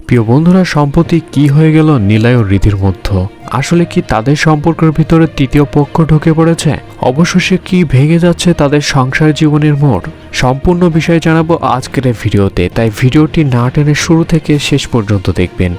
প্রিয় বন্ধুরা, সম্প্রতি কি হয়ে গেল নিলয় ও রিধির মধ্যে? আসলে কি তাদের সম্পর্কের ভিতরে তৃতীয় পক্ষ ঢুকে পড়েছে? অবশেষে কি ভেঙে যাচ্ছে তাদের সংসার জীবনের মোড়? সম্পূর্ণ বিষয় জানাবো আজকের এই ভিডিওতে, তাই ভিডিওটি না টেনে শুরু থেকে শেষ পর্যন্ত দেখবেন।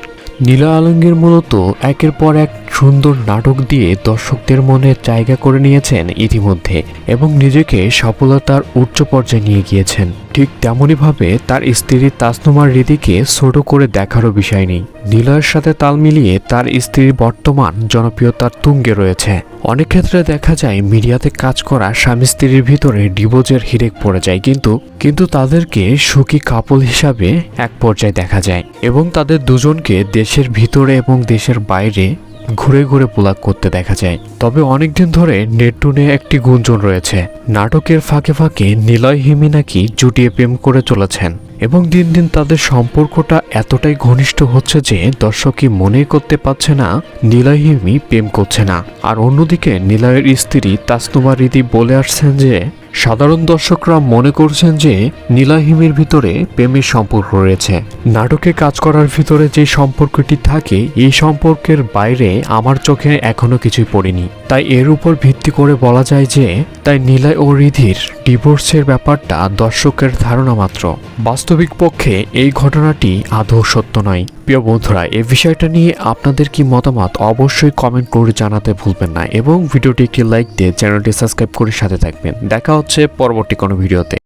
নীলা আলমগীর মূলত একের পর এক সুন্দর নাটক দিয়ে দর্শকদের মনে জায়গা করে নিয়েছেন ইতিমধ্যে এবং নিজেকে সফলতার উচ্চ পর্যায়ে নিয়ে গিয়েছেন। ঠিক তেমনইভাবে তার স্ত্রী তাসনুমা রিধিকে ছোট করে দেখারও বিষয় নেই। নীলার সাথে তাল মিলিয়ে তার স্ত্রীর বর্তমান জনপ্রিয়তার তুঙ্গে রয়েছে। অনেক ক্ষেত্রে দেখা যায় মিডিয়াতে কাজ করা স্বামী স্ত্রীর ভিতরে ডিভোর্সের হিড়েক পড়ে যায়, কিন্তু তাদেরকে সুখী কাপল হিসাবে এক পর্যায়ে দেখা যায় এবং তাদের দুজনকে দেশের ভিতরে এবং দেশের বাইরে ঘুরে ঘুরে পোলাক করতে দেখা যায়। তবে অনেকদিন ধরে নেটটুনে একটি গুঞ্জন রয়েছে, নাটকের ফাঁকে ফাঁকে নিলয় হিমি নাকি জুটিয়ে প্রেম করে চলেছেন এবং দিন দিন তাদের সম্পর্কটা এতটাই ঘনিষ্ঠ হচ্ছে যে দর্শকই মনে করতে পারছে না নিলয় হিমি প্রেম করছে না। আর অন্যদিকে নিলয়ের স্ত্রী তাসনুমা রিধি বলে আসছেন যে সাধারণ দর্শকরা মনে করছেন যে নিলয় হিমির ভিতরে প্রেমের সম্পর্ক রয়েছে। নাটকে কাজ করার ভিতরে যে সম্পর্কটি থাকে এই সম্পর্কের বাইরে আমার চোখে এখনো কিছুই পড়েনি, তাই এর উপর ভিত্তি করে বলা যায় যে তাই নিলয় ও রিধির ডিভোর্সের ব্যাপারটা দর্শকের ধারণা মাত্র। বাস্তবিক পক্ষে এই ঘটনাটি আদৌ সত্য নয়। প্রিয় বন্ধুরা, এই বিষয়টা নিয়ে আপনাদের কি মতামত অবশ্যই কমেন্ট করে জানাতে ভুলবেন না এবং ভিডিওটি একটি লাইক দিয়ে চ্যানেলটি সাবস্ক্রাইব করে সাথে থাকবেন। দেখা হচ্ছে পরবর্তী কোনো ভিডিওতে।